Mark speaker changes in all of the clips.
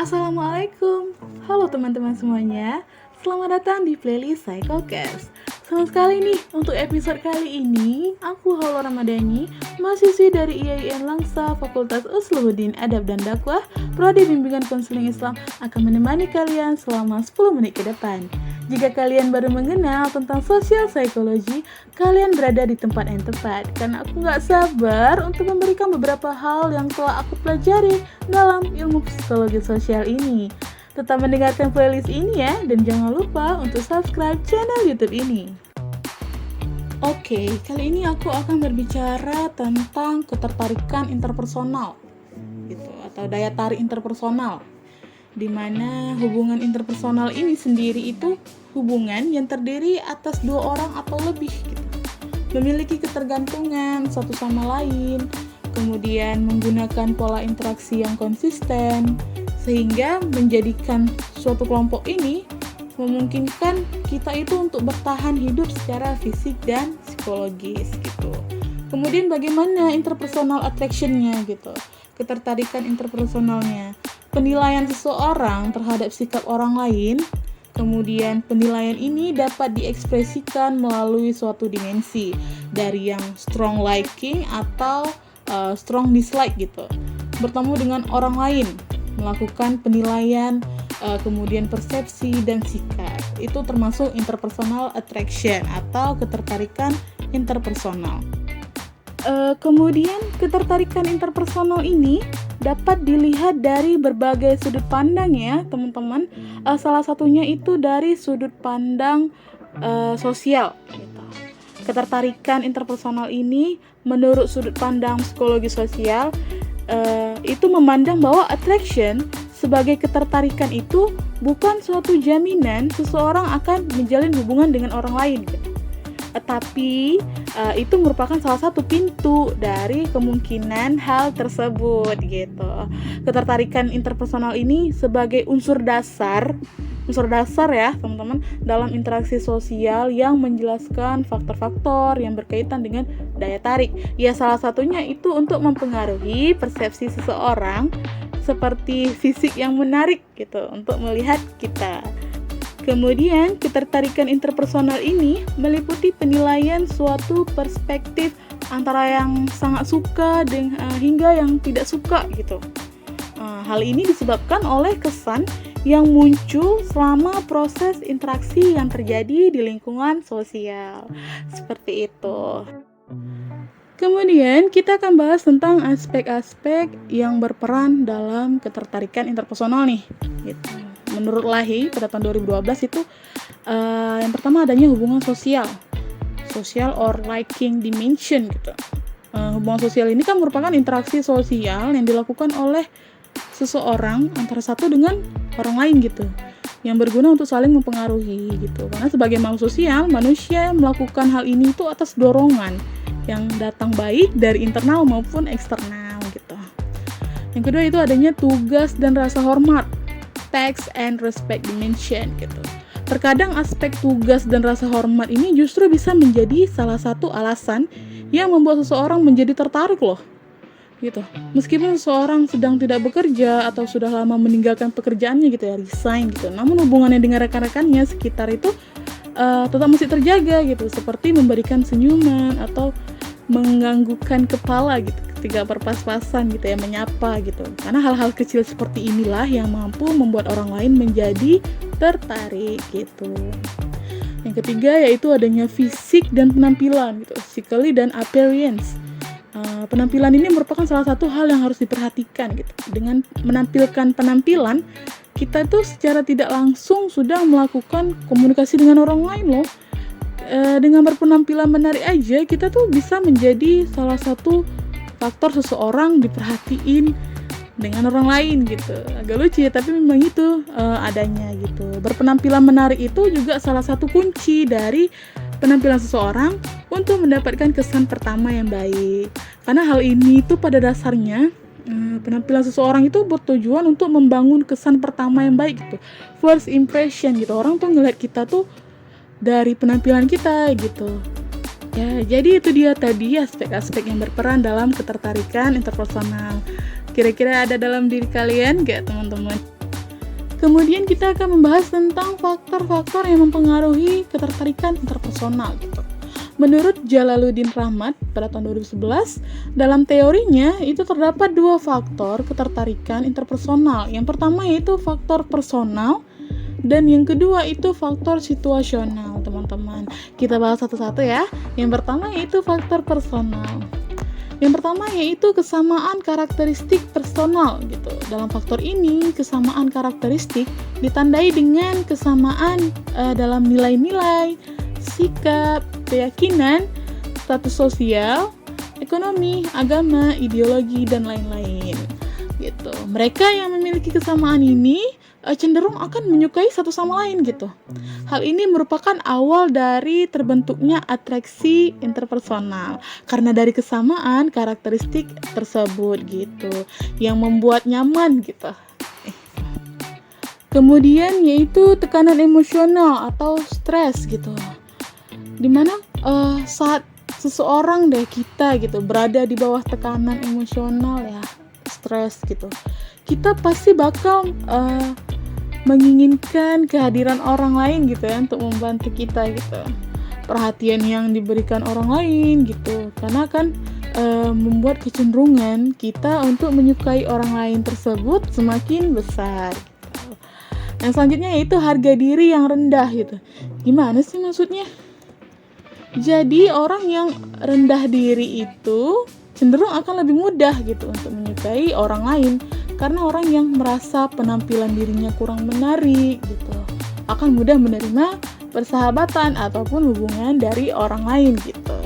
Speaker 1: Assalamualaikum. Halo teman-teman semuanya. Selamat datang di playlist Psychocast. Senang sekali nih untuk episode kali ini. Aku Haula Ramadhani, mahasiswi dari IAIN Langsa Fakultas Usluhuddin Adab dan Dakwah, Prodi Bimbingan Konseling Islam, akan menemani kalian selama 10 menit ke depan. Jika kalian baru mengenal tentang sosial psikologi, kalian berada di tempat yang tepat, karena aku gak sabar untuk memberikan beberapa hal yang telah aku pelajari dalam ilmu psikologi sosial ini. Tetap mendengarkan playlist ini ya, dan jangan lupa untuk subscribe channel YouTube ini. Oke, kali ini aku akan berbicara tentang ketertarikan interpersonal, gitu, atau daya tarik interpersonal. Di mana hubungan interpersonal ini sendiri itu hubungan yang terdiri atas dua orang atau lebih, gitu. Memiliki ketergantungan satu sama lain, kemudian menggunakan pola interaksi yang konsisten, sehingga menjadikan suatu kelompok ini memungkinkan kita itu untuk bertahan hidup secara fisik dan psikologis, gitu. Kemudian bagaimana interpersonal attraction-nya, gitu, ketertarikan interpersonalnya, penilaian seseorang terhadap sikap orang lain. Kemudian penilaian ini dapat diekspresikan melalui suatu dimensi, dari yang strong liking atau strong dislike, gitu. Bertemu dengan orang lain, melakukan penilaian, kemudian persepsi dan sikap. Itu termasuk interpersonal attraction atau ketertarikan interpersonal. Kemudian ketertarikan interpersonal ini dapat dilihat dari berbagai sudut pandang ya teman-teman. Salah satunya itu dari sudut pandang sosial, gitu. Ketertarikan interpersonal ini menurut sudut pandang psikologi sosial itu memandang bahwa attraction sebagai ketertarikan itu bukan suatu jaminan seseorang akan menjalin hubungan dengan orang lain, gitu. Tapi itu merupakan salah satu pintu dari kemungkinan hal tersebut, gitu. Ketertarikan interpersonal ini sebagai unsur dasar ya teman-teman dalam interaksi sosial yang menjelaskan faktor-faktor yang berkaitan dengan daya tarik. Ya, salah satunya itu untuk mempengaruhi persepsi seseorang seperti fisik yang menarik, gitu, untuk melihat kita. Kemudian, ketertarikan interpersonal ini meliputi penilaian suatu perspektif antara yang sangat suka hingga yang tidak suka, gitu. Hal ini disebabkan oleh kesan yang muncul selama proses interaksi yang terjadi di lingkungan sosial. Seperti itu. Kemudian, kita akan bahas tentang aspek-aspek yang berperan dalam ketertarikan interpersonal nih, gitu. Menurut Lahey pada tahun 2012 itu yang pertama adanya hubungan social or liking dimension, gitu. Hubungan sosial ini kan merupakan interaksi sosial yang dilakukan oleh seseorang antara satu dengan orang lain, gitu, yang berguna untuk saling mempengaruhi, gitu. Karena sebagai makhluk sosial, manusia melakukan hal ini itu atas dorongan yang datang baik dari internal maupun eksternal, gitu. Yang kedua itu adanya tugas dan rasa hormat, task and respect dimension, gitu. Terkadang aspek tugas dan rasa hormat ini justru bisa menjadi salah satu alasan yang membuat seseorang menjadi tertarik loh, gitu. Meskipun seseorang sedang tidak bekerja atau sudah lama meninggalkan pekerjaannya, gitu ya, resign, gitu. Namun hubungannya dengan rekan-rekannya sekitar itu tetap masih terjaga, gitu. Seperti memberikan senyuman atau menganggukkan kepala, gitu, ketika berpas-pasan, gitu ya, menyapa, gitu. Karena hal-hal kecil seperti inilah yang mampu membuat orang lain menjadi tertarik, gitu. Yang ketiga yaitu adanya fisik dan penampilan, gitu, physically dan appearance. Penampilan ini merupakan salah satu hal yang harus diperhatikan, gitu. Dengan menampilkan penampilan, kita tuh secara tidak langsung sudah melakukan komunikasi dengan orang lain loh. Dengan berpenampilan menarik aja kita tuh bisa menjadi salah satu faktor seseorang diperhatiin dengan orang lain, gitu. Agak lucu ya, tapi memang itu adanya, gitu. Berpenampilan menarik itu juga salah satu kunci dari penampilan seseorang untuk mendapatkan kesan pertama yang baik. Karena hal ini tuh pada dasarnya penampilan seseorang itu bertujuan untuk membangun kesan pertama yang baik, gitu. First impression, gitu. Orang tuh ngeliat kita tuh dari penampilan kita, gitu. Ya, jadi itu dia tadi aspek-aspek yang berperan dalam ketertarikan interpersonal. Kira-kira ada dalam diri kalian gak, teman-teman? Kemudian kita akan membahas tentang faktor-faktor yang mempengaruhi ketertarikan interpersonal gitu. Menurut Jalaluddin Rahmat pada tahun 2011, dalam teorinya itu terdapat 2 faktor ketertarikan interpersonal. Yang pertama yaitu faktor personal dan yang kedua itu faktor situasional, teman-teman. Kita bahas satu-satu ya. Yang pertama yaitu faktor personal. Yang pertama yaitu kesamaan karakteristik personal gitu. Dalam faktor ini, kesamaan karakteristik ditandai dengan kesamaan dalam nilai-nilai, sikap, keyakinan, status sosial, ekonomi, agama, ideologi, dan lain-lain. Gitu. Mereka yang memiliki kesamaan ini cenderung akan menyukai satu sama lain gitu. Hal ini merupakan awal dari terbentuknya atraksi interpersonal karena dari kesamaan karakteristik tersebut gitu yang membuat nyaman gitu. Kemudian yaitu tekanan emosional atau stres gitu. Dimana saat seseorang kita gitu berada di bawah tekanan emosional ya, stres gitu, kita pasti bakal menginginkan kehadiran orang lain gitu ya untuk membantu kita gitu, perhatian yang diberikan orang lain gitu, karena kan membuat kecenderungan kita untuk menyukai orang lain tersebut semakin besar gitu. Yang selanjutnya yaitu harga diri yang rendah gitu. Gimana sih maksudnya? Jadi orang yang rendah diri itu cenderung akan lebih mudah gitu untuk menyukai orang lain, karena orang yang merasa penampilan dirinya kurang menarik gitu akan mudah menerima persahabatan ataupun hubungan dari orang lain gitu.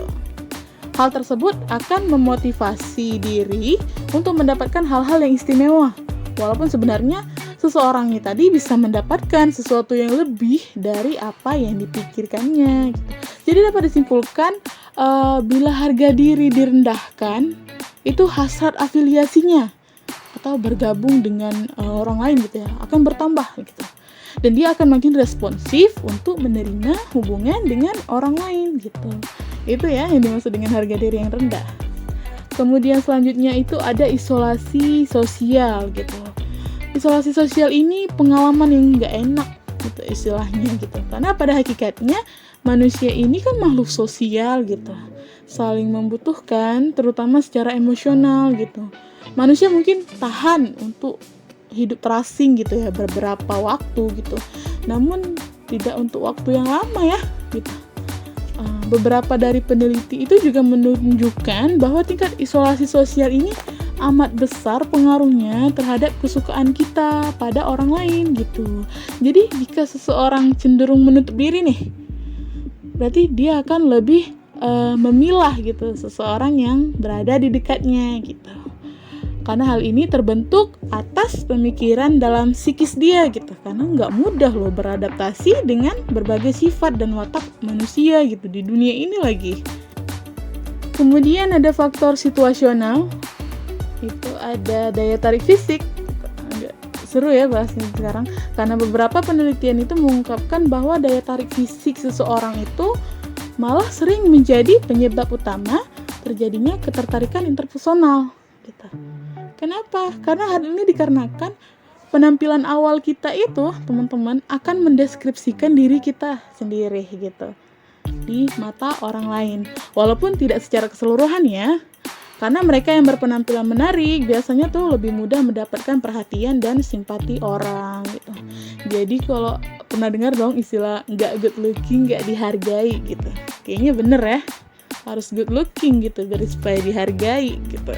Speaker 1: Hal tersebut akan memotivasi diri untuk mendapatkan hal-hal yang istimewa, walaupun sebenarnya seseorang ini tadi bisa mendapatkan sesuatu yang lebih dari apa yang dipikirkannya gitu. Jadi dapat disimpulkan bila harga diri direndahkan, itu hasrat afiliasinya atau bergabung dengan orang lain gitu ya akan bertambah gitu, dan dia akan makin responsif untuk menerima hubungan dengan orang lain gitu. Itu ya yang dimaksud dengan harga diri yang rendah. Kemudian selanjutnya itu ada isolasi sosial gitu. Isolasi sosial ini pengalaman yang nggak enak gitu istilahnya gitu, karena pada hakikatnya manusia ini kan makhluk sosial gitu, saling membutuhkan terutama secara emosional gitu. Manusia mungkin tahan untuk hidup terasing gitu ya beberapa waktu gitu, namun tidak untuk waktu yang lama ya gitu. Beberapa dari peneliti itu juga menunjukkan bahwa tingkat isolasi sosial ini amat besar pengaruhnya terhadap kesukaan kita pada orang lain gitu. Jadi jika seseorang cenderung menutup diri nih, berarti dia akan lebih memilah gitu seseorang yang berada di dekatnya gitu. Karena hal ini terbentuk atas pemikiran dalam psikis dia gitu. Karena nggak mudah loh beradaptasi dengan berbagai sifat dan watak manusia gitu di dunia ini lagi. Kemudian ada faktor situasional. Itu ada daya tarik fisik. Agak seru ya bahasnya sekarang. Karena beberapa penelitian itu mengungkapkan bahwa daya tarik fisik seseorang itu malah sering menjadi penyebab utama terjadinya ketertarikan interpersonal gitu. Kenapa? Karena hal ini dikarenakan penampilan awal kita itu, teman-teman, akan mendeskripsikan diri kita sendiri gitu di mata orang lain. Walaupun tidak secara keseluruhan ya. Karena mereka yang berpenampilan menarik biasanya tuh lebih mudah mendapatkan perhatian dan simpati orang gitu. Jadi kalau pernah dengar dong istilah nggak good looking nggak dihargai gitu. Kayaknya bener ya. Harus good looking gitu biar supaya dihargai gitu.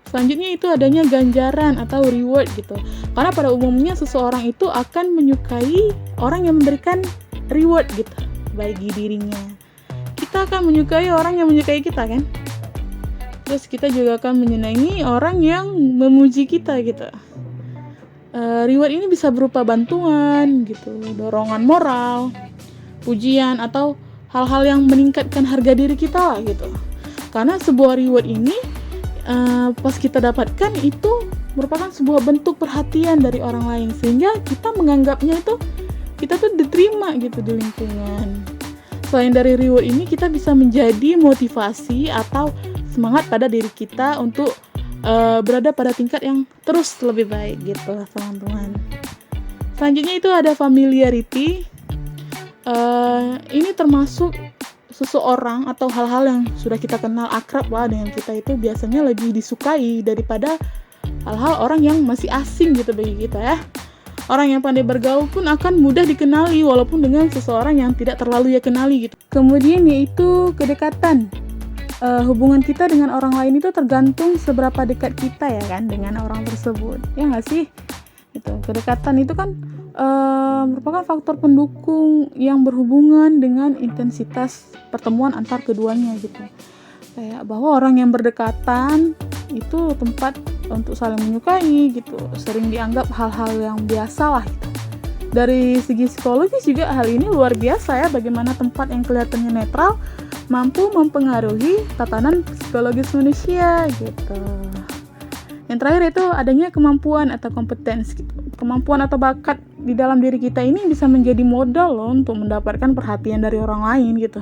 Speaker 1: Selanjutnya itu adanya ganjaran atau reward gitu. Karena pada umumnya seseorang itu akan menyukai orang yang memberikan reward gitu bagi dirinya. Kita akan menyukai orang yang menyukai kita kan. Terus kita juga akan menyenangi orang yang memuji kita gitu. Reward ini bisa berupa bantuan gitu, dorongan moral, pujian atau hal-hal yang meningkatkan harga diri kita lah gitu. Karena sebuah reward ini pas kita dapatkan itu merupakan sebuah bentuk perhatian dari orang lain, sehingga kita menganggapnya itu kita tuh diterima gitu di lingkungan. Selain dari reward ini, kita bisa menjadi motivasi atau semangat pada diri kita untuk berada pada tingkat yang terus lebih baik gitu teman-teman. Selanjutnya itu ada familiarity. Ini termasuk seseorang atau hal-hal yang sudah kita kenal akrab lah dengan kita itu biasanya lebih disukai daripada hal-hal orang yang masih asing gitu bagi kita ya. Orang yang pandai bergaul pun akan mudah dikenali walaupun dengan seseorang yang tidak terlalu ya kenali gitu. Kemudian yaitu kedekatan. Hubungan kita dengan orang lain itu tergantung seberapa dekat kita ya kan dengan orang tersebut. Ya nggak sih? Gitu. Kedekatan itu kan merupakan faktor pendukung yang berhubungan dengan intensitas pertemuan antar keduanya gitu. Kayak bahwa orang yang berdekatan itu tempat untuk saling menyukai gitu, sering dianggap hal-hal yang biasa lah gitu. Dari segi psikologis juga hal ini luar biasa ya, bagaimana tempat yang kelihatannya netral mampu mempengaruhi tatanan psikologis manusia gitu. Yang terakhir itu adanya kemampuan atau kompetensi gitu. Kemampuan atau bakat di dalam diri kita ini bisa menjadi modal loh untuk mendapatkan perhatian dari orang lain gitu.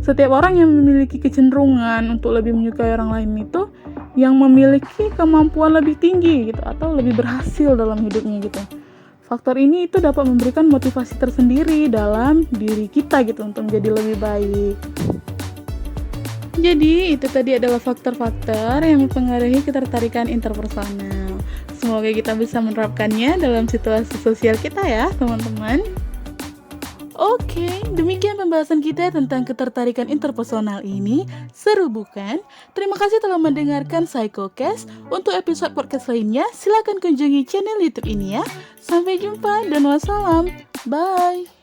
Speaker 1: Setiap orang yang memiliki kecenderungan untuk lebih menyukai orang lain itu yang memiliki kemampuan lebih tinggi gitu atau lebih berhasil dalam hidupnya gitu. Faktor ini itu dapat memberikan motivasi tersendiri dalam diri kita gitu untuk menjadi lebih baik. Jadi, itu tadi adalah faktor-faktor yang mempengaruhi ketertarikan interpersonal. Semoga kita bisa menerapkannya dalam situasi sosial kita ya, teman-teman. Oke, demikian pembahasan kita tentang ketertarikan interpersonal ini. Seru bukan? Terima kasih telah mendengarkan Psychocast. Untuk episode podcast lainnya, silakan kunjungi channel YouTube ini ya. Sampai jumpa dan wassalam. Bye.